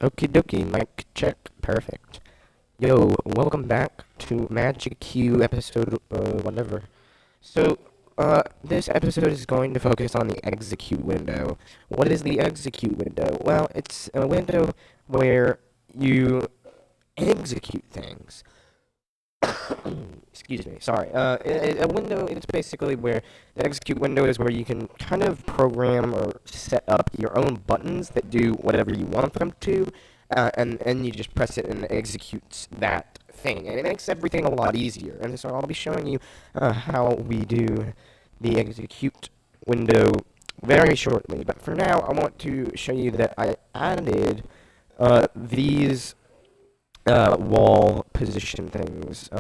Okie dokie, mic check, perfect. Yo, welcome back to MagicQ episode, whatever. So, this episode is going to focus on the execute window. What is the execute window? Well, it's a window where you execute things. Excuse me, sorry. A window, it's basically where the execute window is where you can kind of program or set up your own buttons that do whatever you want them to, and you just press it and it executes that thing. And it makes everything a lot easier. And so I'll be showing you how we do the execute window very shortly. But for now, I want to show you that I added these wall position things.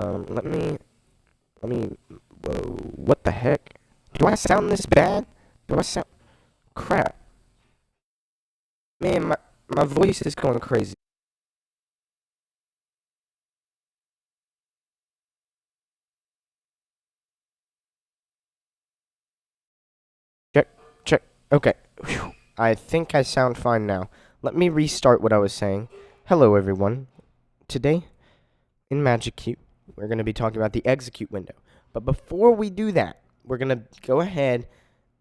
Whoa, what the heck? Do I sound this bad? Do I sound, crap. Man, my voice is going crazy. Check, check, okay. Whew. I think I sound fine now. Let me restart what I was saying. Hello, everyone. Today, in MagicQ, we're going to be talking about the execute window. But before we do that, we're going to go ahead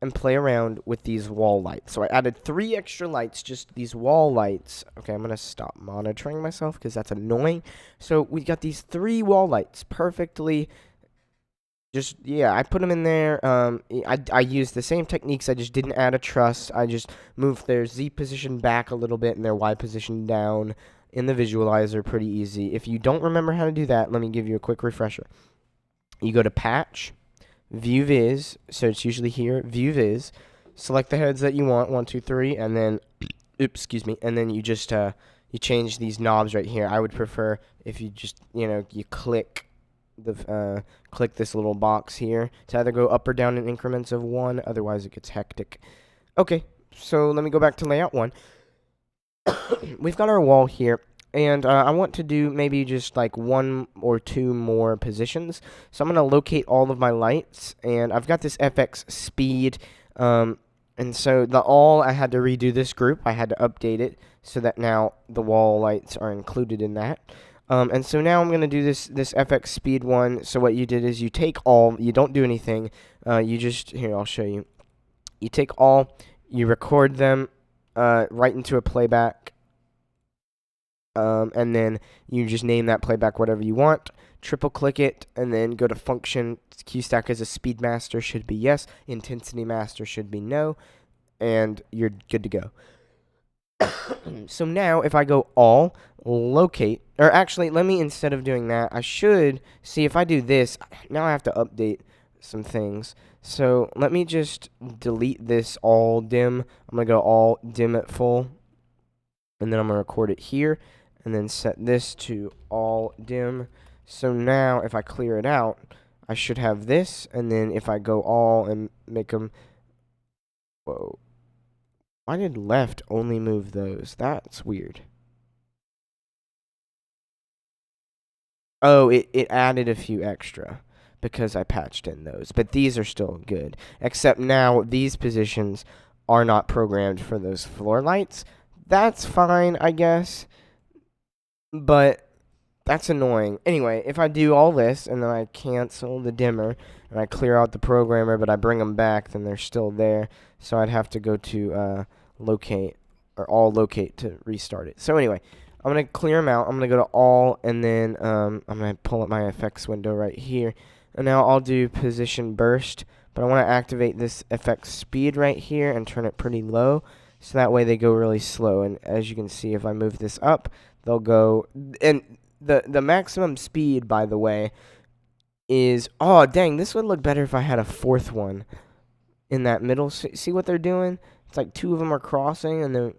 and play around with these wall lights. So I added 3 extra lights, just these wall lights. Okay, I'm going to stop monitoring myself because that's annoying. So we got these 3 wall lights perfectly. Just, yeah, I put them in there. I used the same techniques. I just didn't add a truss. I just moved their Z position back a little bit and their Y position down in the visualizer. Pretty easy. If you don't remember how to do that, let me give you a quick refresher. You go to Patch, View Viz, so it's usually here, View Viz, select the heads that you want, 1, 2, 3, and then, oops, excuse me, and then you just, you change these knobs right here. I would prefer if you just, you click this little box here to either go up or down in increments of 1, otherwise it gets hectic. Okay, so let me go back to layout 1. We've got our wall here. And I want to do maybe just like 1 or 2 more positions. So I'm going to locate all of my lights. And I've got this FX speed. And so I had to redo this group. I had to update it so that now the wall lights are included in that. And so now I'm going to do this FX speed one. So what you did is you take all. You don't do anything. You just, here, I'll show you. You take all. You record them right into a playback. And then you just name that playback whatever you want. Triple click it, and then go to function. QStack as a speed master should be yes. Intensity master should be no. And you're good to go. So now, if I go all, locate, or actually, let me, instead of doing that, I should, see if I do this, now I have to update some things. So let me just delete this all dim. I'm going to go all dim at full. And then I'm going to record it here. And then set this to all dim. So now, if I clear it out, I should have this. And then if I go all and make them... Whoa. Why did left only move those? That's weird. Oh, it added a few extra because I patched in those. But these are still good. Except now, these positions are not programmed for those floor lights. That's fine, I guess. But that's annoying. Anyway, if I do all this and then I cancel the dimmer and I clear out the programmer but I bring them back, then they're still there. So I'd have to go to locate or all locate to restart it. So anyway, I'm going to clear them out. I'm going to go to all and then I'm going to pull up my effects window right here. And now I'll do position burst. But I want to activate this FX speed right here and turn it pretty low. So that way they go really slow. And as you can see, if I move this up, they'll go, and the maximum speed, by the way, is, oh, dang, this would look better if I had a 4th one in that middle. See what they're doing? It's like 2 of them are crossing, and the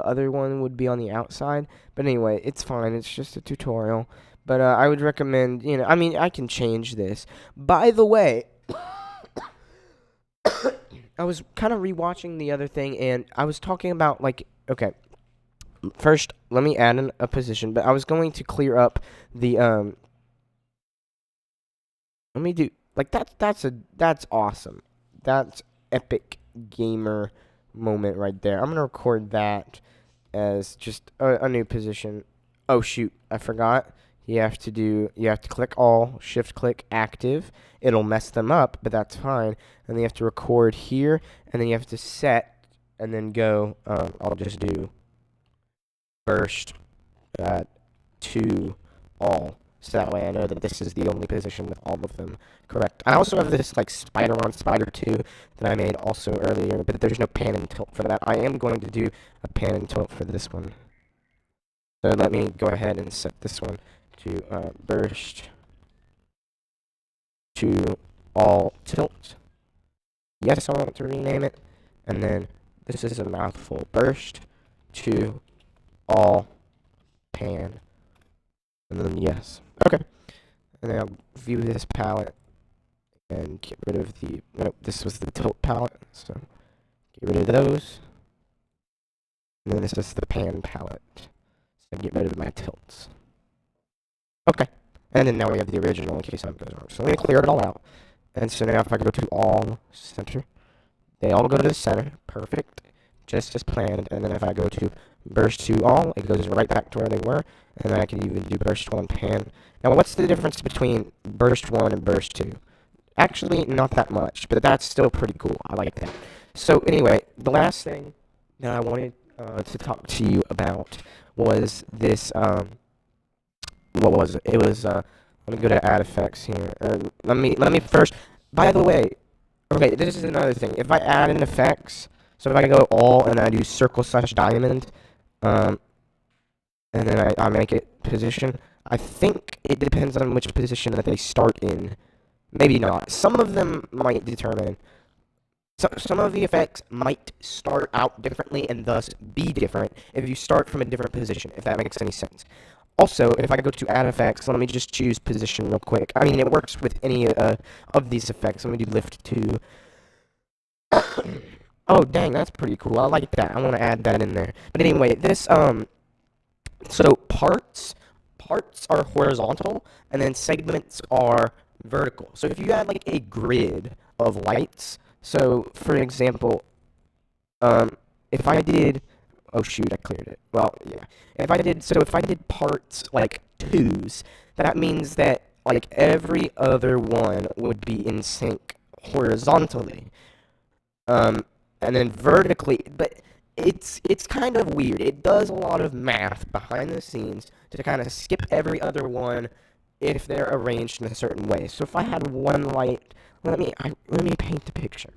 other one would be on the outside. But anyway, it's fine. It's just a tutorial. But I would recommend, I mean, I can change this. By the way, I was kind of rewatching the other thing, and I was talking about, like, okay, first, let me add in a position, but I was going to clear up the, let me do, like, that's awesome. That's epic gamer moment right there. I'm going to record that, as just a new position. Oh shoot, I forgot. You have to click all, shift click active. It'll mess them up, but that's fine. And then you have to record here, and then you have to set, and then go, I'll just do burst to all. So that way I know that this is the only position with all of them correct. I also have this like spider on spider 2 that I made also earlier, but there's no pan and tilt for that. I am going to do a pan and tilt for this one. So let me go ahead and set this one to burst to all tilt. Yes, I want to rename it. And then this is a mouthful. Burst to all pan. And then yes. Okay. And then I'll view this palette and get rid of the, nope, this was the tilt palette. So get rid of those. And then this is the pan palette. So get rid of my tilts. Okay. And then now we have the original in case something goes wrong. So let me clear it all out. And so now if I go to all center, they all go to the center. Perfect. Just as planned. And then if I go to burst to all, it goes right back to where they were. And then I can even do burst 1 pan. Now what's the difference between burst 1 and burst 2? Actually, not that much, but that's still pretty cool. I like that. So anyway, the last thing that I wanted to talk to you about was this, what was it? It was, let me go to add effects here. Let me first, by the way, okay, this is another thing. If I add in effects, so if I go all and I do circle / diamond, and then I make it position, I think it depends on which position that they start in. Maybe not. Some of them might determine. Some of the effects might start out differently and thus be different if you start from a different position, if that makes any sense. Also, if I go to add effects, let me just choose position real quick. I mean, it works with any of these effects. Let me do lift 2. Oh, dang, that's pretty cool. I like that. I want to add that in there. But anyway, this, so parts are horizontal, and then segments are vertical. So if you had like a grid of lights, so for example, if I did, oh shoot, I cleared it. Well, yeah. If I did parts like 2s, that means that like every other one would be in sync horizontally. And then vertically, but it's kind of weird. It does a lot of math behind the scenes to kind of skip every other one if they're arranged in a certain way. So if I had one light, let me paint the picture.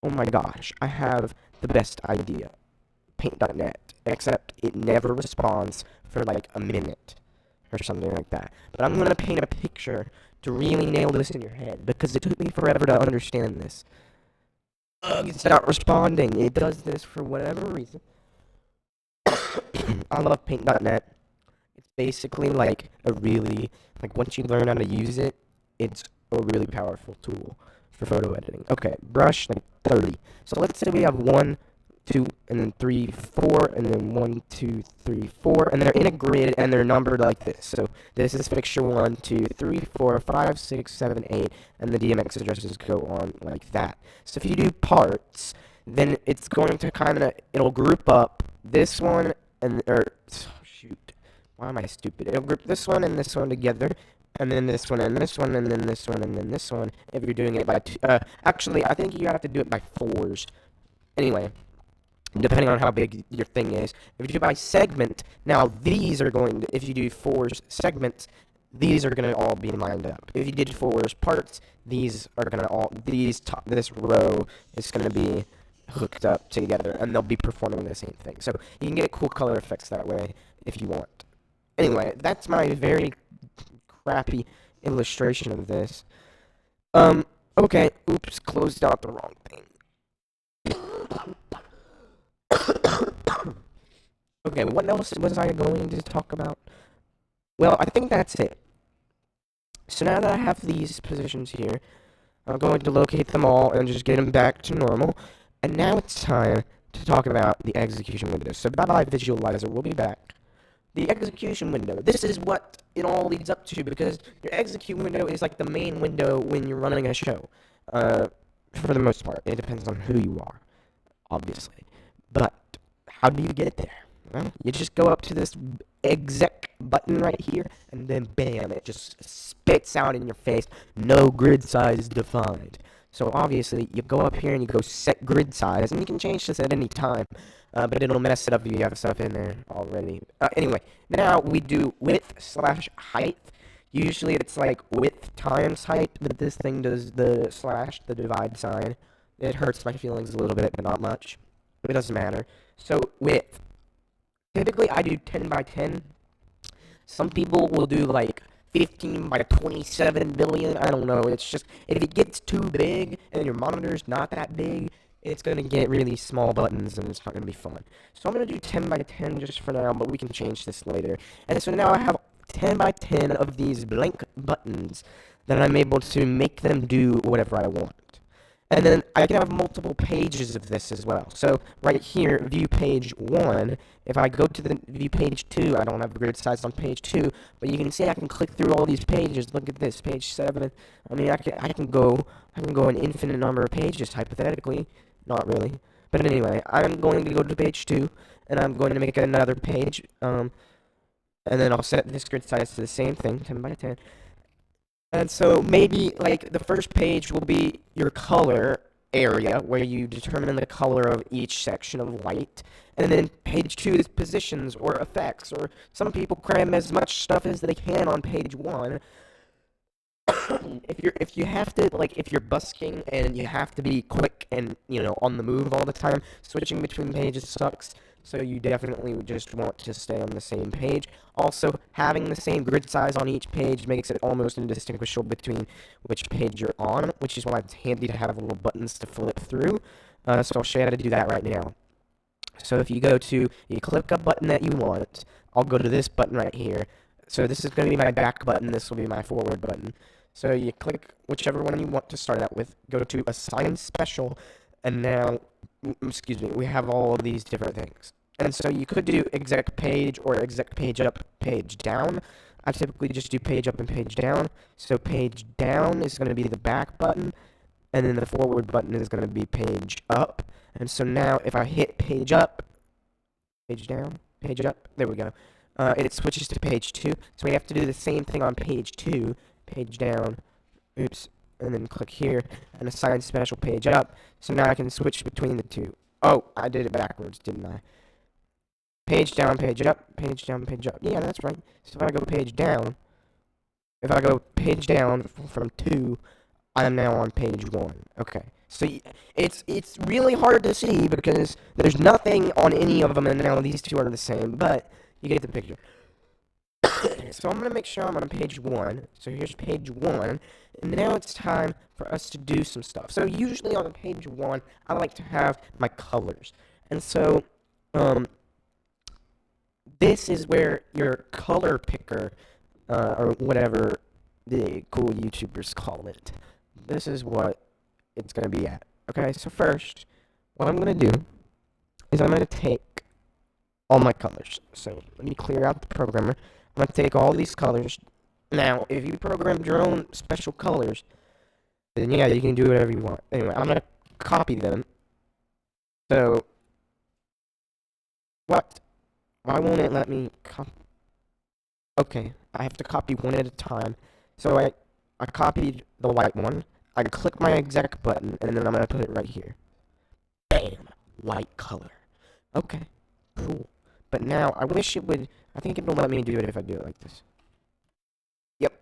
Oh my gosh, I have the best idea. Paint.net, except it never responds for like a minute or something like that. But I'm gonna paint a picture to really nail this in your head because it took me forever to understand this. Ugh, it's not responding. It does this for whatever reason. I love Paint.net. It's basically like a really, like once you learn how to use it, it's a really powerful tool for photo editing. Okay, brush like 30. So let's say we have 1, 2, and then 3, 4, and then 1, 2, 3, 4, and they're in a grid and they're numbered like this. So this is fixture 1, 2, 3, 4, 5, 6, 7, 8, and the DMX addresses go on like that. So if you do parts, then it's going to it'll group up this one shoot, why am I stupid? It'll group this one and this one together, and then this one and this one and then this one and then this one. If you're doing it by actually, I think you have to do it by 4s. Anyway, depending on how big your thing is. If you do by segment, now these are going to, if you do 4s segments, these are going to all be lined up. If you did 4s parts, these are going to all, this row is going to be hooked up together, and they'll be performing the same thing. So you can get cool color effects that way if you want. Anyway, that's my very crappy illustration of this. Okay, oops, closed out the wrong thing. Okay, what else was I going to talk about? Well, I think that's it. So now that I have these positions here, I'm going to locate them all and just get them back to normal. And now it's time to talk about the execution window. So bye-bye visualizer, we'll be back. The execution window. This is what it all leads up to, because your execute window is like the main window when you're running a show. For the most part. It depends on who you are, obviously. But how do you get there? Well, you just go up to this exec button right here, and then bam, it just spits out in your face, no grid size defined. So obviously, you go up here and you go set grid size, and you can change this at any time, but it'll mess it up if you have stuff in there already. Anyway, now we do width slash height. Usually it's like width times height, but this thing does the slash, the divide sign. It hurts my feelings a little bit, but not much. It doesn't matter. So width. Typically, I do 10 by 10. Some people will do like 15 by 27 billion. I don't know. It's just, if it gets too big and your monitor's not that big, it's going to get really small buttons and it's not going to be fun. So I'm going to do 10 by 10 just for now, but we can change this later. And so now I have 10 by 10 of these blank buttons that I'm able to make them do whatever I want. And then I can have multiple pages of this as well. So right here, view page 1, if I go to the view page 2, I don't have the grid size on page 2, but you can see I can click through all these pages. Look at this, page 7. I mean, I can go an infinite number of pages, hypothetically. Not really. But anyway, I'm going to go to page 2, and I'm going to make another page, and then I'll set this grid size to the same thing, 10 by 10. And so maybe, like, the first page will be your color area, where you determine the color of each section of white. And then page 2 is positions or effects, or some people cram as much stuff as they can on page 1. If you have to, like, if you're busking and you have to be quick and, you know, on the move all the time, switching between pages sucks. So you definitely just want to stay on the same page. Also, having the same grid size on each page makes it almost indistinguishable between which page you're on, which is why it's handy to have little buttons to flip through. So I'll show you how to do that right now. So if you click a button that you want, I'll go to this button right here. So this is going to be my back button, this will be my forward button. So you click whichever one you want to start out with, go to Assign Special, and now, excuse me, we have all of these different things. And so you could do exec page or exec page up, page down. I typically just do page up and page down. So page down is going to be the back button, and then the forward button is going to be page up. And so now if I hit page up, page down, page up, there we go. It switches to page 2. So we have to do the same thing on page 2, page down, oops, and then click here, and assign special page up. So now I can switch between the two. Oh, I did it backwards, didn't I? Page down, page up, page down, page up. Yeah, that's right. So if I go page down, from 2, I'm now on page 1. Okay. So it's really hard to see because there's nothing on any of them, and now these two are the same, but you get the picture. So I'm going to make sure I'm on page 1. So here's page 1. And now it's time for us to do some stuff. So usually on page 1, I like to have my colors. And so this is where your color picker, or whatever the cool YouTubers call it, this is what it's going to be at. Okay, so first, what I'm going to do is I'm going to take all my colors. So let me clear out the programmer. I'm going to take all these colors. Now, if you programmed your own special colors, then yeah, you can do whatever you want. Anyway, I'm going to copy them. So, what? Why won't it let me copy? Okay, I have to copy one at a time. So I copied the white one. I click my exec button, and then I'm going to put it right here. Bam! White color. Okay, cool. But now, I wish it would, I think it will let me do it if I do it like this. Yep.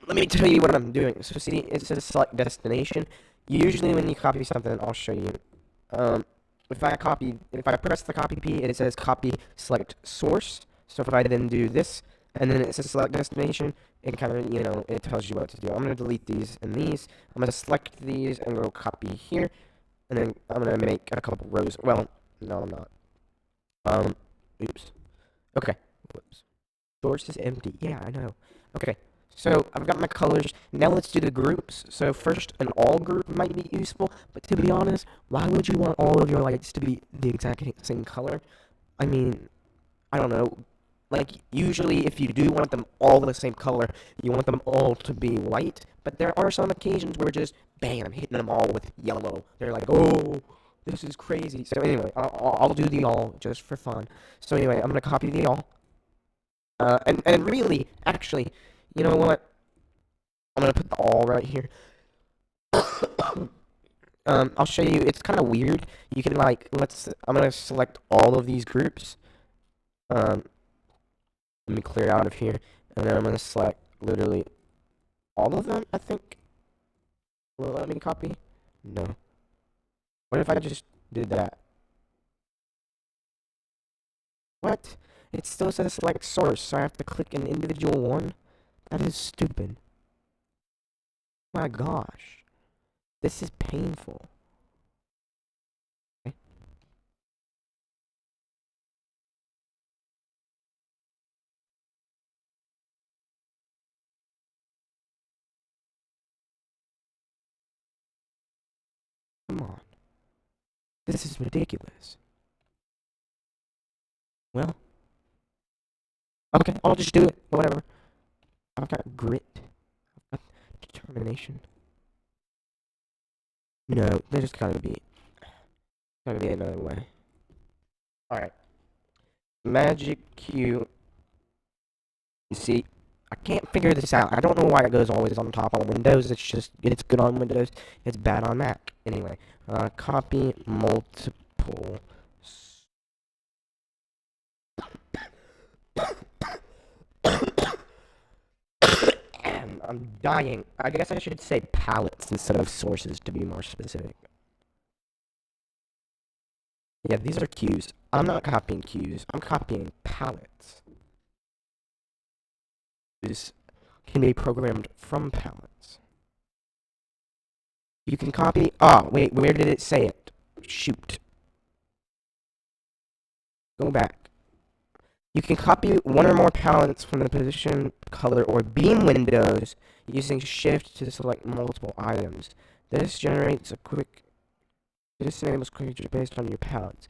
Let me tell you what I'm doing. So see, it says select destination. Usually when you copy something, I'll show you. If I press the copy P, it says copy select source. So if I then do this, and then it says select destination, it kind of, you know, it tells you what to do. I'm going to delete these and these. I'm going to select these and go copy here. And then I'm going to make a couple rows. Well, no, I'm not. Oops. Okay. Whoops. Source is empty. Yeah, I know. Okay. So, I've got my colors. Now let's do the groups. So, first, an all group might be useful. But to be honest, why would you want all of your lights to be the exact same color? I mean, I don't know. Like, usually, if you do want them all the same color, you want them all to be white. But there are some occasions where just, bam, hitting them all with yellow. They're like, oh, This is crazy. So anyway, I'll do the all just for fun. So anyway, I'm gonna copy the all. And really, actually, you know what? I'm gonna put the all right here. I'll show you. It's kind of weird. You can like, I'm gonna select all of these groups. Let me clear out of here, and then I'm gonna select literally all of them. I think. Will it let me copy? No. What if I just did that? What? It still says select source, so I have to click an individual one? That is stupid. My gosh. This is painful. Okay. Come on. This is ridiculous. Well. Okay, I'll just do it. Whatever. I've got grit. I've got determination. No, there's gotta be another way. Alright. MagicQ. You see, I can't figure this out. I don't know why it goes always on top on Windows. It's good on Windows. It's bad on Mac. Anyway, copy multiple. I'm dying. I guess I should say palettes instead of sources to be more specific. Yeah, these are Qs. I'm not copying Qs. I'm copying palettes. This can be programmed from palettes. You can copy. Oh, wait, where did it say it? Shoot. Go back. You can copy one or more palettes from the position, color, or beam windows using Shift to select multiple items. This generates this enables quick based on your palettes.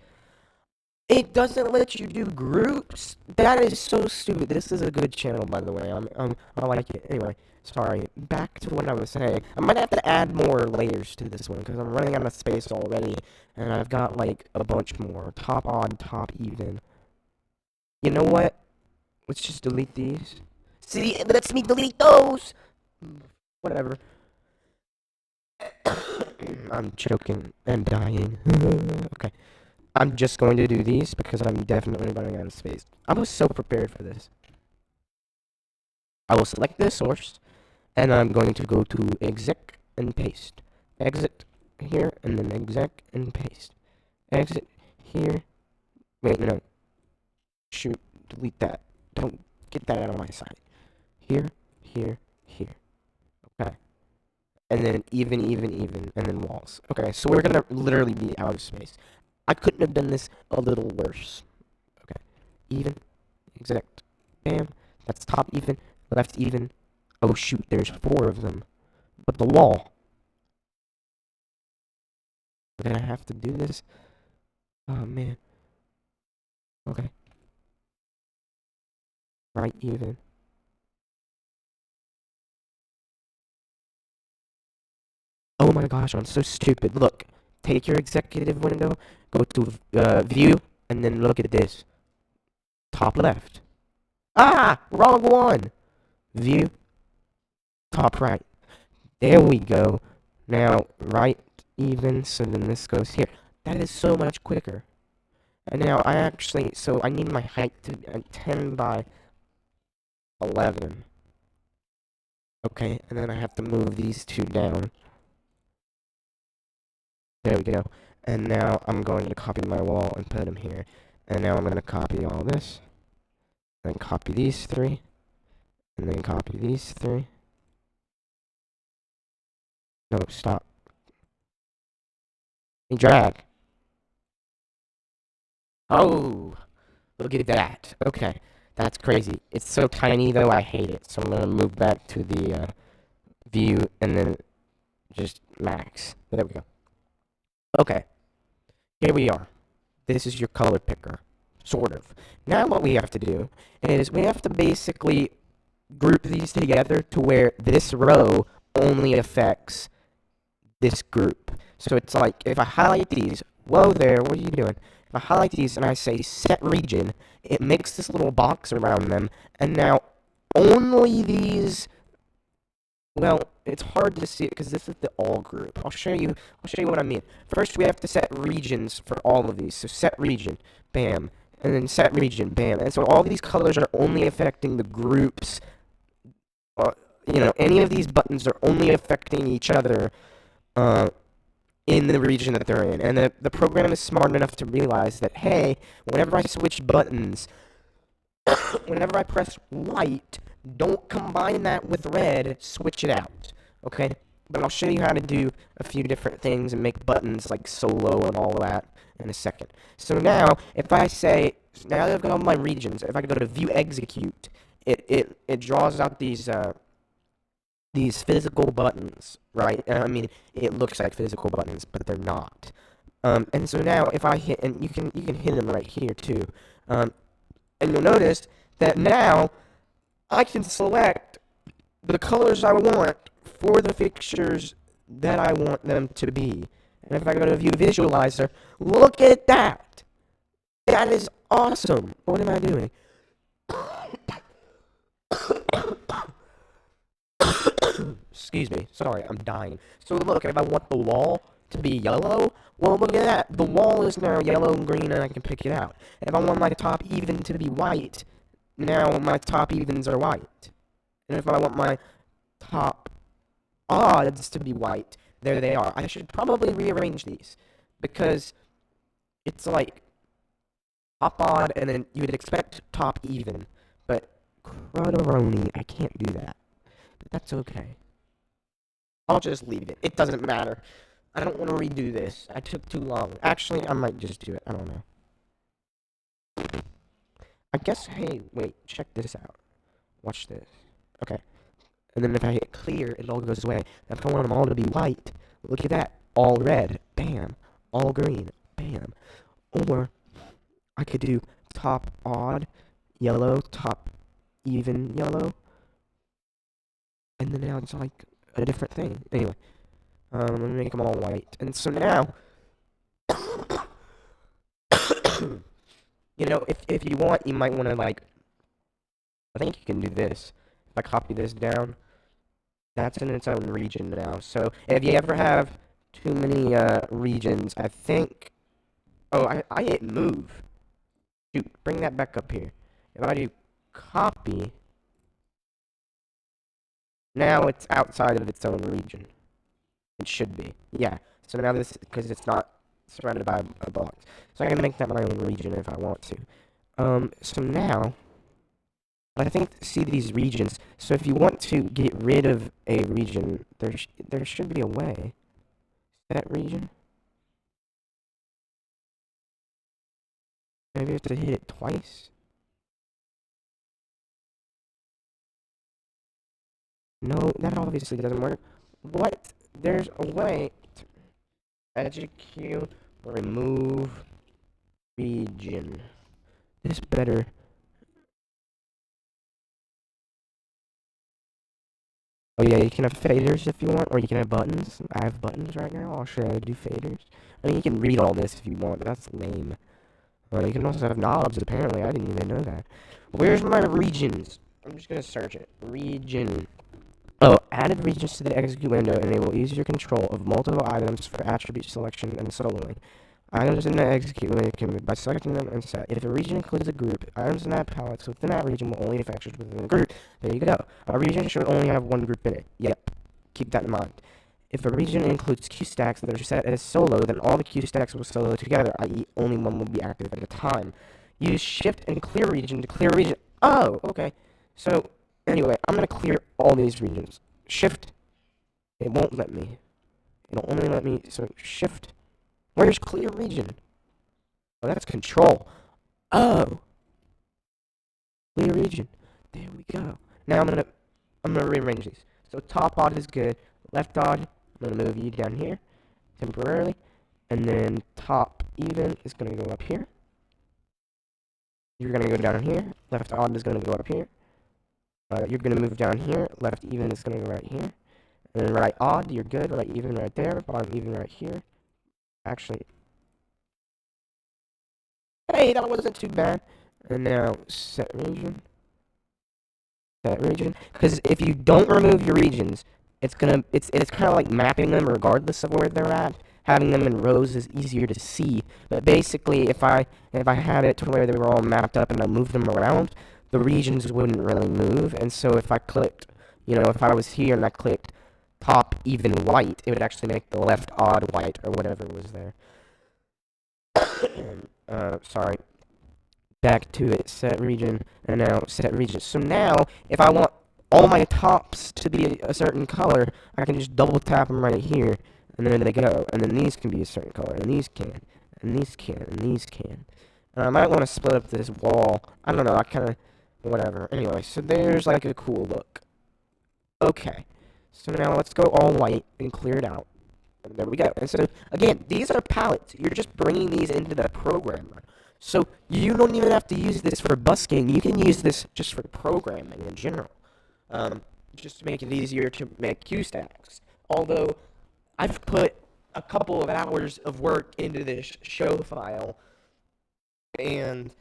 It doesn't let you do groups? That is so stupid. This is a good channel, by the way. I like it. Anyway, sorry. Back to what I was saying. I might have to add more layers to this one, because I'm running out of space already, and I've got, like, a bunch more. Top odd, top even. You know what? Let's just delete these. See, it lets me delete those! Whatever. I'm choking and dying. Okay. I'm just going to do these because I'm definitely running out of space. I was so prepared for this. I will select this source, and I'm going to go to exec and paste. Exit here, and then exec and paste. Exit here. Wait, no. Shoot, delete that. Don't get that out of my sight. Here, here, here. Okay. And then even, and then walls. Okay, so we're gonna literally be out of space. I couldn't have done this a little worse. Okay. Even, exact. Bam. That's top even, left even. Oh shoot, there's 4 of them. But the wall. We're gonna have to do this. Oh man. Okay. Right even. Oh my gosh, I'm so stupid. Look, take your executive window, go to view, and then look at this. Top left. Ah! Wrong one! View. Top right. There we go. Now, right even, so then this goes here. That is so much quicker. And now so I need my height to be 10 by 11. Okay, and then I have to move these 2 down. There we go. And now I'm going to copy my wall and put them here. And now I'm going to copy all this. Then copy these 3. And then copy these 3. No, stop. And drag. Oh! Look at that. Okay. That's crazy. It's so tiny, though, I hate it. So I'm going to move back to the view and then just max. There we go. Okay. Here we are. This is your color picker. Sort of. Now what we have to do is we have to basically group these together to where this row only affects this group. So it's like, if I highlight these, Whoa there, what are you doing? If I highlight these and I say set region, it makes this little box around them, and now only these, well, it's hard to see it because this is the all group. I'll show you what I mean. First, we have to set regions for all of these. So set region, bam, and then set region, bam. And so all these colors are only affecting the groups. Any of these buttons are only affecting each other in the region that they're in. And the program is smart enough to realize that, hey, whenever I switch buttons, whenever I press white, don't combine that with red, switch it out, okay? But I'll show you how to do a few different things and make buttons like solo and all of that in a second. So now, if I say, now that I've got all my regions, if I go to view execute, it draws out these physical buttons, right? I mean, it looks like physical buttons, but they're not. And so now, if I hit, and you can hit them right here too, and you'll notice that now I can select the colors I want for the fixtures that I want them to be. And if I go to view visualizer, look at that! That is awesome! What am I doing? Excuse me. Sorry, I'm dying. So look, if I want the wall to be yellow, well, look at that. The wall is now yellow and green, and I can pick it out. If I want my top even to be white, now my top evens are white. And if I want my top odds to be white, there they are. I should probably rearrange these, because it's like top odd, and then you would expect top even. But crudderoni, I can't do that. But that's okay. I'll just leave it. It doesn't matter. I don't want to redo this. I took too long. Actually, I might just do it. I don't know. I guess, hey, wait, check this out. Watch this. Okay. And then if I hit clear, it all goes away. Now, if I want them all to be white, look at that. All red. Bam. All green. Bam. Or I could do top odd yellow, top even yellow. And then now it's like a different thing. Anyway. Let me make them all white. And so now, if you want, you might want to, like, I think you can do this. If I copy this down, that's in its own region now. So if you ever have too many regions, I think, oh, I hit move. Shoot, bring that back up here. If I do copy, now it's outside of its own region. It should be. Yeah. So now this, because it's not surrounded by a box. So I can make that my own region if I want to. So now, I think, see these regions. So if you want to get rid of a region, there should be a way. That region? Maybe you have to hit it twice? No, that obviously doesn't work. What? There's a way to MagicQ remove region. This better. Oh yeah, you can have faders if you want, or you can have buttons. I have buttons right now. I'll show you how to do faders. I mean, you can read all this if you want. That's lame. You can also have knobs, apparently. I didn't even know that. Where's my regions? I'm just gonna search it. Region. Oh, added regions to the execute window enable easier control of multiple items for attribute selection and soloing. Items in the execute window can be by selecting them and set. If a region includes a group, items in that palettes within that region will only affect fixtures within the group. There you go. A region should only have one group in it. Yep. Keep that in mind. If a region includes Q stacks that are set as solo, then all the Q stacks will solo together, i.e. only one will be active at a time. Use shift and clear region to clear region. Oh, okay. So, anyway, I'm going to clear all these regions. Shift. It won't let me. It'll only let me, so shift. Where's clear region? Oh, that's control. Oh. Clear region. There we go. Now I'm gonna rearrange these. So top odd is good. Left odd, I'm gonna move you down here temporarily. And then top even is gonna go up here. You're gonna go down here. Left odd is gonna go up here. You're gonna move down here. Left even is gonna go right here. And then right odd, you're good. Right even right there. Bottom even right here. Actually, Hey, that wasn't too bad. And now set region. Set region. Because if you don't remove your regions, it's kind of like mapping them regardless of where they're at. Having them in rows is easier to see. But basically, if I had it to where they were all mapped up and I moved them around, the regions wouldn't really move. And so if I clicked, if I was here and I clicked top even white, it would actually make the left odd white or whatever was there. Sorry. Back to it, set region, and now set region. So now, if I want all my tops to be a certain color, I can just double tap them right here, and there they go. And then these can be a certain color, and these can, and these can, and these can. And I might want to split up this wall. I don't know, I kind of, whatever. Anyway, so there's like a cool look. Okay, so now let's go all white and clear it out. And there we go. And so, again, these are palettes. You're just bringing these into the programmer. So you don't even have to use this for busking. You can use this just for programming in general. Just to make it easier to make Q stacks. Although, I've put a couple of hours of work into this show file. And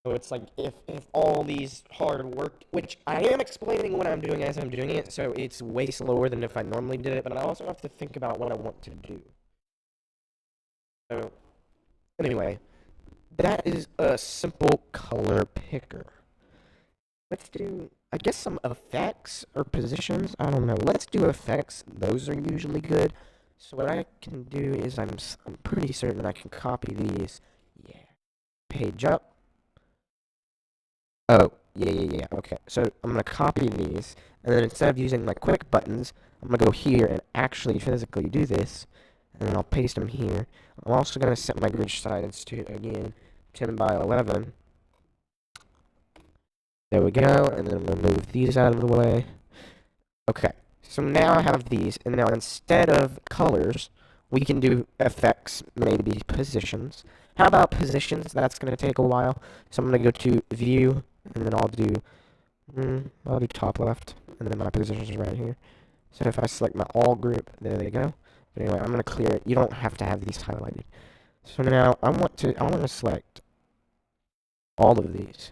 so it's like, if all these hard work, which I am explaining what I'm doing as I'm doing it, so it's way slower than if I normally did it, but I also have to think about what I want to do. So, anyway, that is a simple color picker. Let's do, I guess, some effects or positions. I don't know. Let's do effects. Those are usually good. So what I can do is I'm pretty certain I can copy these. Yeah. Page up. Oh, yeah. Okay, so I'm going to copy these, and then instead of using my quick buttons, I'm going to go here and actually physically do this, and then I'll paste them here. I'm also going to set my grid size to, again, 10 by 11. There we go, and then we'll move these out of the way. Okay, so now I have these, and now instead of colors, we can do effects, maybe positions. How about positions? That's going to take a while. So I'm going to go to view, and then I'll do top left, and then my positions are right here. So if I select my all group, there they go. But anyway, I'm going to clear it. You don't have to have these highlighted. So now I want to select all of these.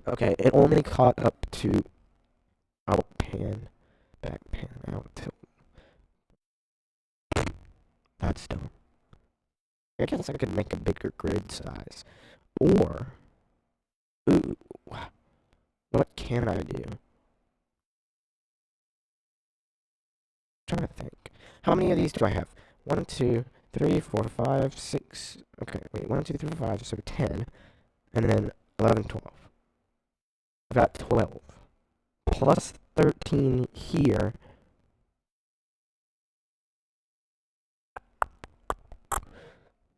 Okay, it only caught up to out pan, back pan, out tilt. That's dumb. I guess I could make a bigger grid size. Or, ooh, what can I do? I'm trying to think. How many of these do I have? 1, 2, 3, 4, 5, 6. Okay, wait, 1, 2, 3, 4, 5, so 10. And then 11, 12. I've got 12. Plus 13 here.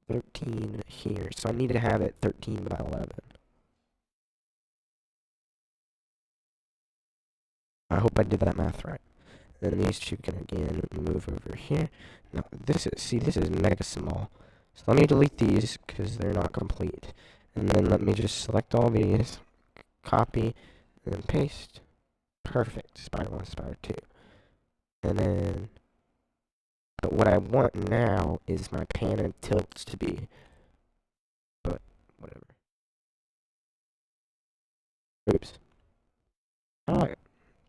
13 here. So I need to have it 13 by 11. I hope I did that math right. Then these two can again move over here. Now this is mega small. So let me delete these because they're not complete. And then let me just select all these, copy, and then paste. Perfect. Spider 1, Spider 2. And then, but what I want now is my pan and tilts to be, but whatever. Oops. Oh,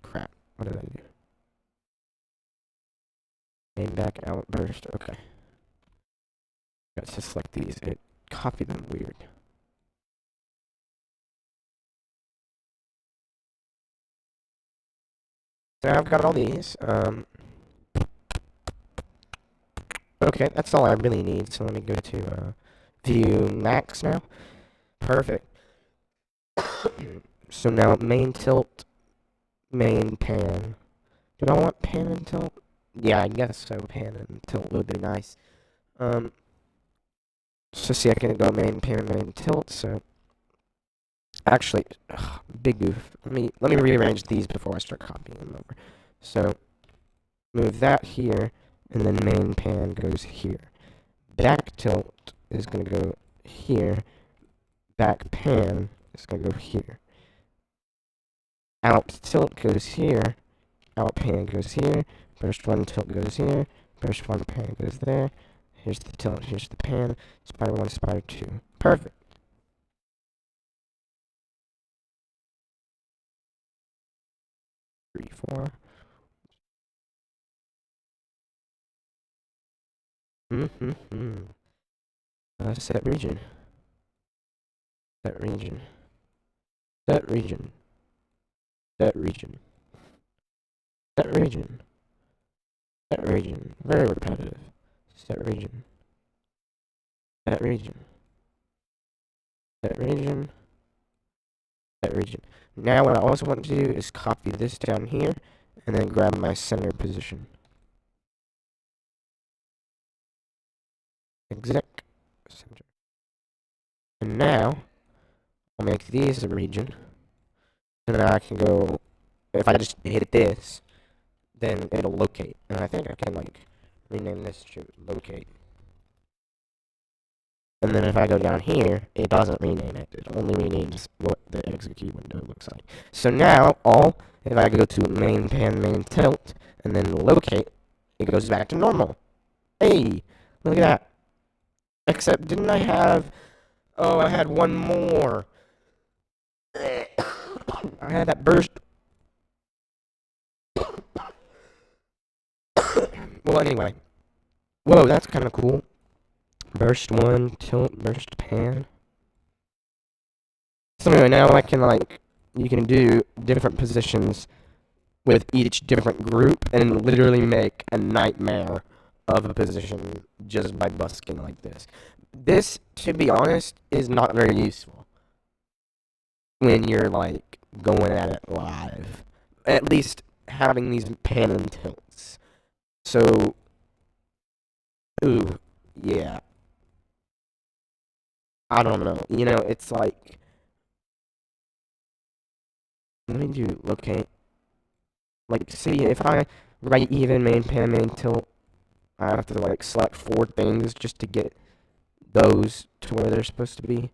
crap. What did I do? Name back outburst. Okay. Got to select these. It copied them weird. So I've got all these. Okay, that's all I really need. So let me go to view max now. Perfect. So now main tilt, main pan. Do I want pan and tilt? Yeah, I guess so. Pan and tilt would be nice. So see, I can go main pan, main tilt. So actually, big goof. Let me rearrange these before I start copying them over. So move that here, and then main pan goes here. Back tilt is gonna go here. Back pan is gonna go here. Out tilt goes here. out pan goes here, burst 1 tilt goes here, burst 1 pan goes there, here's the tilt, here's the pan, spider 1, spider 2. Perfect. Three, four. Set region. Set region. Set region. Set region. Set region. Set region. Very repetitive. Set region. Set region. Set region. Set region. Now what I also want to do is copy this down here and then grab my center position. Exec center. And now I'll make these a region. And then I can go, if I just hit this, then it'll locate. And I think I can like rename this to locate. And then if I go down here, it doesn't rename it. It only renames what the MagicQ window looks like. So now, if I go to main pan, main tilt, and then locate, it goes back to normal. Hey, look at that. Except, didn't I have... Oh, I had one more. I had that burst. Well, anyway. Whoa, that's kind of cool. Burst 1, tilt, burst pan. So anyway, now I can, like, you can do different positions with each different group and literally make a nightmare of a position just by busking like this. This, to be honest, is not very useful when you're, like, going at it live. At least having these pan and tilts. So, ooh, yeah. I don't know. You know, it's like... Let me do locate. Like, see, if I right even, main pan, main tilt, I have to, like, select 4 things just to get those to where they're supposed to be.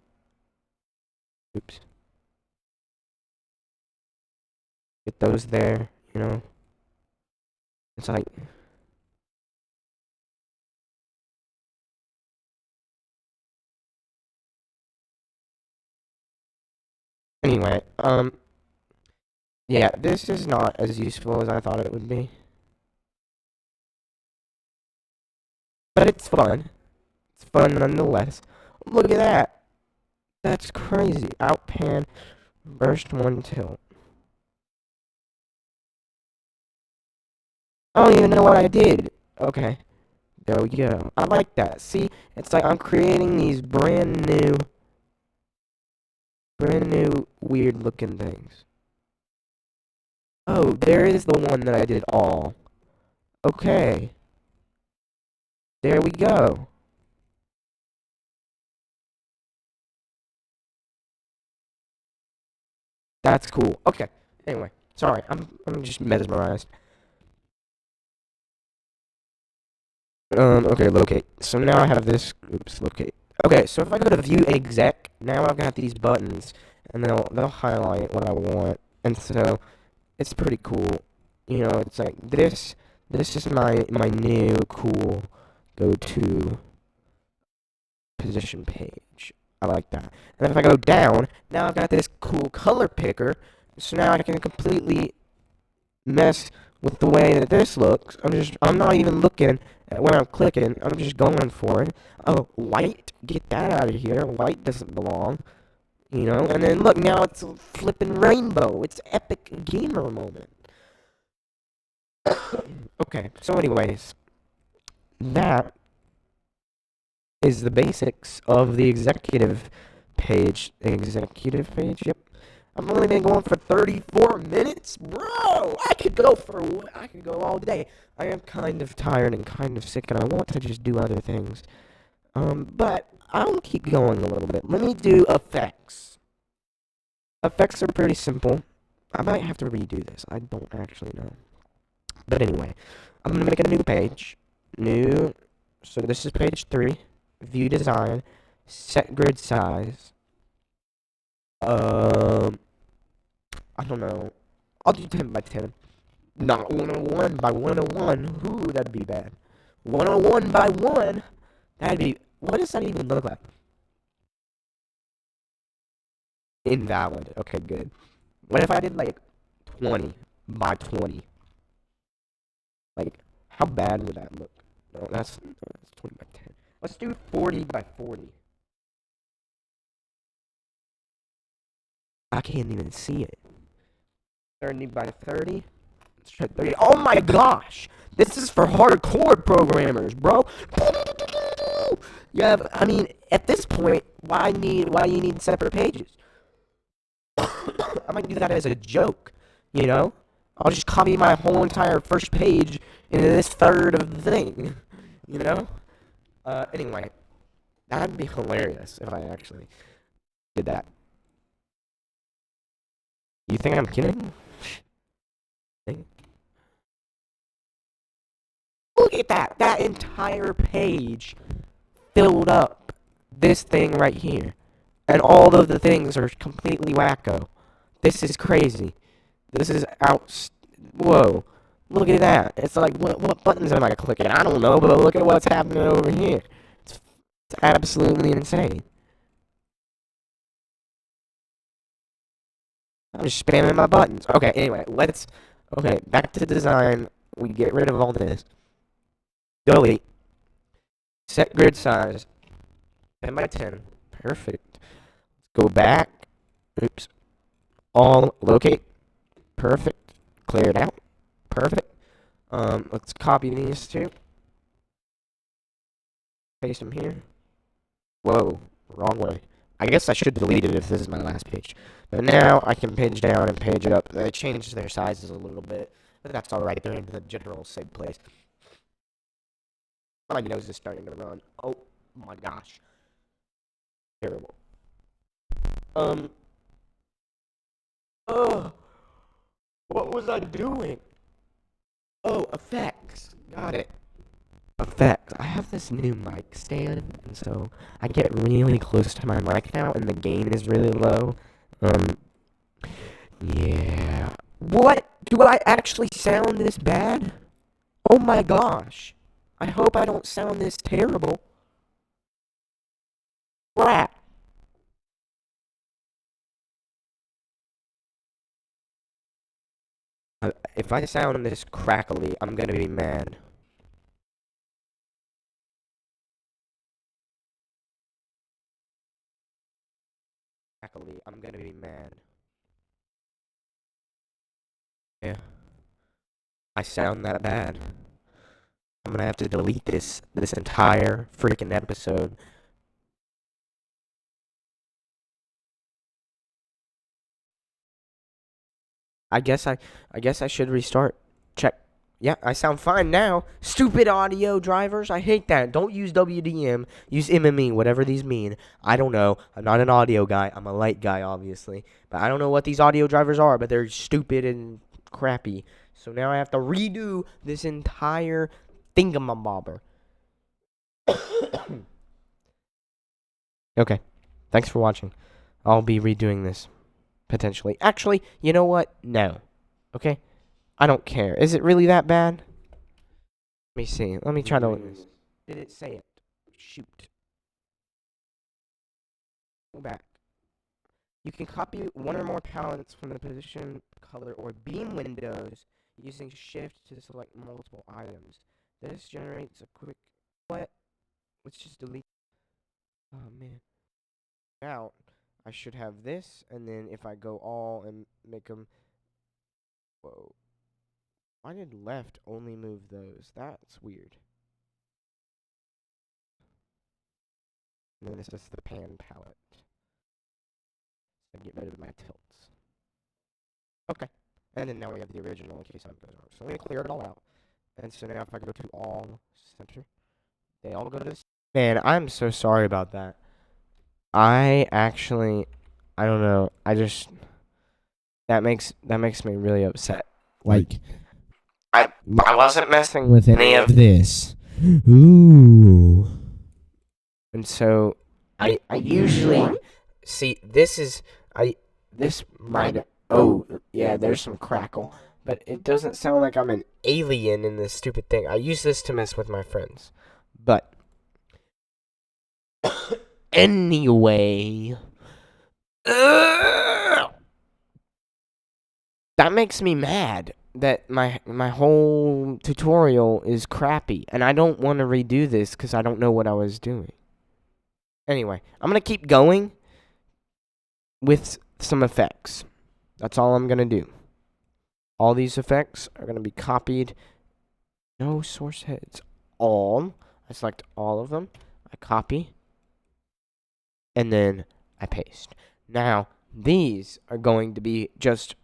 Oops. Get those there, you know? It's like... Anyway, yeah, this is not as useful as I thought it would be. But it's fun. It's fun nonetheless. Look at that! That's crazy. Out pan, burst 1 tilt. I don't even know what I did. Okay. There we go. I like that. See, it's like I'm creating these brand new weird looking things. Oh, there is the one that I did all. Okay. There we go. That's cool. Okay. Anyway, sorry. I'm just mesmerized. Okay, locate. So now I have this. Oops, locate. Okay, so if I go to view exec, now I've got these buttons, and they'll highlight what I want, and so it's pretty cool. You know, it's like this. This is my new cool go-to position page. I like that. And if I go down, now I've got this cool color picker, so now I can completely mess with the way that this looks. I'm not even looking at where I'm clicking. I'm just going for it. Oh, white, get that out of here. White doesn't belong. You know, and then look, now it's a flipping rainbow. It's epic gamer moment. Okay, so anyways, that is the basics of the executive page. Executive page, yep. I've only been going for 34 minutes? Bro, I could go all day. I am kind of tired and kind of sick, and I want to just do other things. But I'll keep going a little bit. Let me do effects. Effects are pretty simple. I might have to redo this. I don't actually know. But anyway, I'm going to make a new page. So this is page 3. View design. Set grid size. I don't know. I'll do 10 by 10. Not 101 by 101. Ooh, that'd be bad. 101 by 1. That'd be... What does that even look like? Invalid. Okay, good. What if I did, like, 20 by 20? Like, how bad would that look? No, that's 20 by 10. Let's do 40 by 40. I can't even see it. 30 by 30. Let's try 30. Oh my gosh! This is for hardcore programmers, bro. Yeah, I mean, at this point, why do you need separate pages? I might do that as a joke, you know? I'll just copy my whole entire first page into this third of the thing, you know? Anyway, that'd be hilarious if I actually did that. You think I'm kidding? Look at that! That entire page filled up this thing right here. And all of the things are completely wacko. This is crazy. This is whoa. Look at that. It's like, what buttons am I clicking? I don't know, but look at what's happening over here. It's absolutely insane. I'm just spamming my buttons. Okay, anyway, okay, back to design. We get rid of all this. Delete. Set grid size. 10 by 10. Perfect. Go back. Oops. All locate. Perfect. Clear it out. Perfect. Let's copy these two. Paste them here. Whoa, wrong way. I guess I should delete it if this is my last page. But now I can page down and page up. They changed their sizes a little bit, but that's alright. They're in the general same place. My nose is starting to run. Oh my gosh. Terrible. Oh, what was I doing? Oh, effects. Got it. Effects. I have this new mic stand, and so I get really close to my mic now, and the gain is really low. Yeah. What? Do I actually sound this bad? Oh my gosh. I hope I don't sound this terrible. Crap. If I sound this crackly, I'm gonna be mad. Crackly, I'm gonna be mad. Yeah. I sound that bad. I'm gonna have to delete this entire freaking episode. I guess I should restart. Check. Yeah, I sound fine now. Stupid audio drivers. I hate that. Don't use WDM. Use MME, whatever these mean. I don't know. I'm not an audio guy. I'm a light guy, obviously. But I don't know what these audio drivers are, but they're stupid and crappy. So now I have to redo this entire thingamabobber. Okay. Thanks for watching. I'll be redoing this. Potentially. Actually, you know what? No. Okay? I don't care. Is it really that bad? Let me see. Let me try to... Did it say it? Shoot. Go back. You can copy one or more palettes from the position, color, or beam windows using shift to select multiple items. This generates a quick... What? Let's just delete... Oh, man. Now, I should have this, and then if I go all and make them... Whoa. Why did left only move those? That's weird. And then this is the pan palette. So get rid of my tilts. Okay. And then now we have the original in case something goes wrong. So let me clear it all out. And so now if I go to all center, they all go to this. Man, I'm so sorry about that. I don't know. That makes me really upset. Like, I wasn't messing with any of this. Ooh. And so I usually see this might, oh yeah, there's some crackle. but it doesn't sound like I'm an alien in this stupid thing. I use this to mess with my friends. But anyway, that makes me mad that my whole tutorial is crappy, and I don't want to redo this because I don't know what I was doing. Anyway, I'm gonna keep going with some effects. That's all I'm gonna do. All these effects are gonna be copied. No source heads. All. I select all of them. I copy. And then I paste. Now, these are going to be just...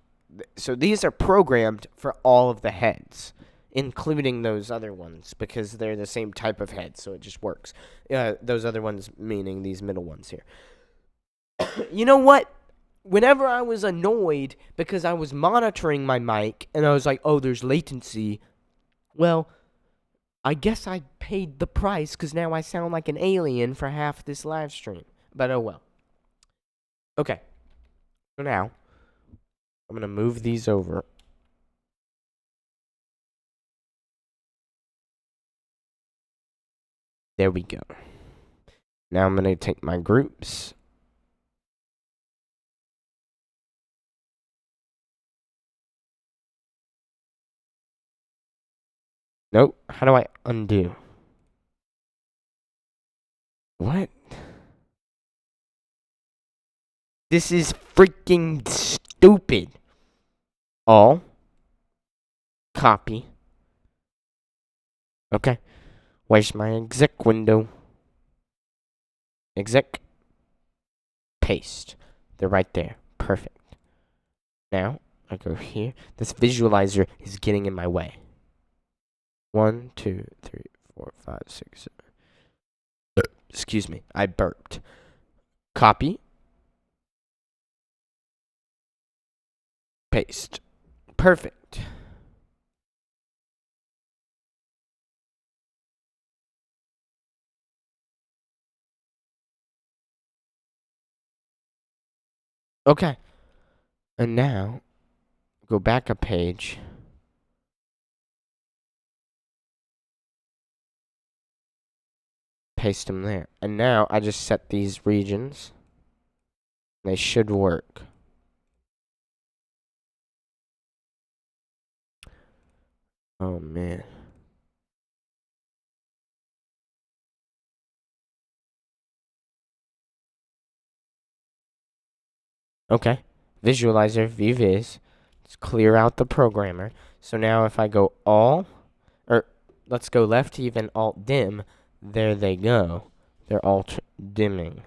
So these are programmed for all of the heads, including those other ones, because they're the same type of head, so it just works. Those other ones meaning these middle ones here. You know what? Whenever I was annoyed because I was monitoring my mic, and I was like, oh, there's latency, well, I guess I paid the price because now I sound like an alien for half this live stream. But oh well. Okay. So now, I'm going to move these over. There we go. Now I'm going to take my groups. Nope. How do I undo? What? This is freaking stupid. All. Copy. Okay. Where's my exec window? Exec. Paste. They're right there. Perfect. Now, I go here. This visualizer is getting in my way. 1, 2, 3, 4, 5, 6, 7. Excuse me. I burped. Copy. Paste. Perfect. Okay. And now, go back a page. Paste them there. And now, I just set these regions. They should work. Oh, man. Okay. Visualizer, vviz. Let's clear out the programmer. So now if I go all, or let's go left even alt dim, there they go. They're alt dimming.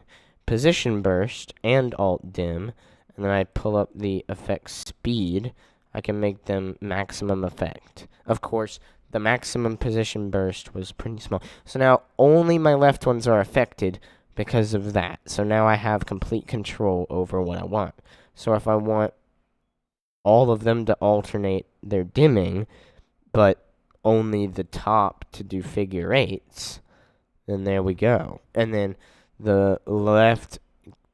Position burst and alt dim, and then I pull up the effect speed. I can make them maximum effect. Of course, the maximum position burst was pretty small. So now only my left ones are affected because of that. So now I have complete control over what I want. So if I want all of them to alternate their dimming, but only the top to do figure eights, then there we go. And then the left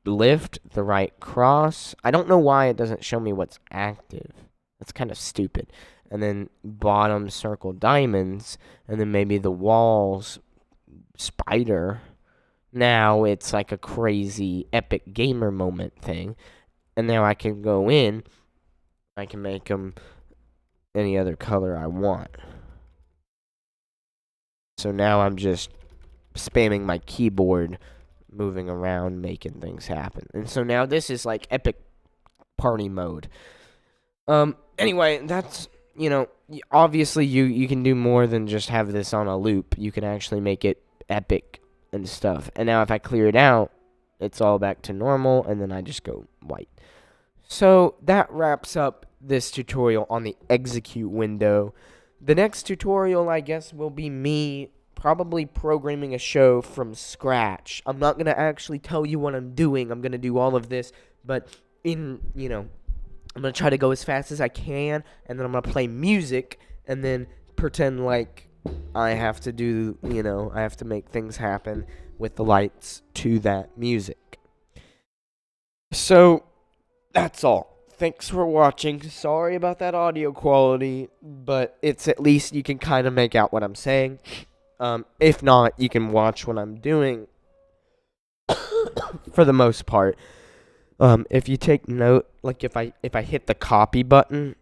lift, the right cross. I don't know why it doesn't show me what's active. That's kind of stupid. And then bottom circle diamonds, and then maybe the walls spider. Now it's like a crazy epic gamer moment thing. And now I can go in. I can make them any other color I want. So now I'm just spamming my keyboard, moving around, making things happen. And so now this is like epic party mode. Anyway, that's, obviously you can do more than just have this on a loop. You can actually make it epic and stuff. And now if I clear it out, it's all back to normal, and then I just go white. So that wraps up this tutorial on the execute window. The next tutorial, I guess, will be me probably programming a show from scratch. I'm not going to actually tell you what I'm doing. I'm going to do all of this, but I'm going to try to go as fast as I can, and then I'm going to play music, and then pretend like I have to do, I have to make things happen with the lights to that music. So, that's all. thanks for watching. Sorry about that audio quality, but it's at least you can kind of make out what I'm saying. If not, you can watch what I'm doing for the most part. If you take note, like if I hit the copy button,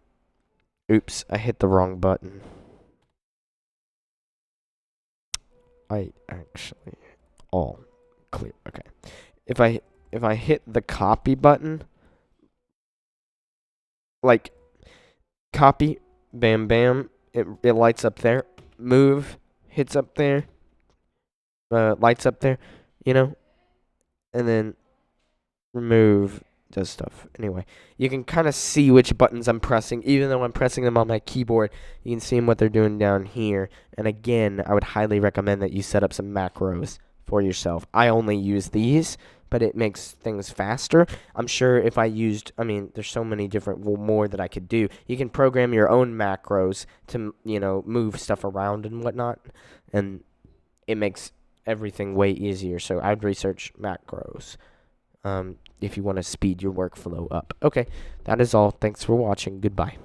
oops, I hit the wrong button. I actually all clear. Okay. If I hit the copy button, like copy, bam bam, it lights up there. Move, hits up there. Lights up there, you know, and then remove does stuff. Anyway, you can kind of see which buttons I'm pressing, even though I'm pressing them on my keyboard. You can see them what they're doing down here. And again, I would highly recommend that you set up some macros for yourself. I only use these, but it makes things faster. I'm sure if I used, I mean, there's so many different more that I could do. You can program your own macros to, you know, move stuff around and whatnot, and it makes everything way easier. So I'd research macros if you want to speed your workflow up. Okay, that is all. Thanks for watching. Goodbye.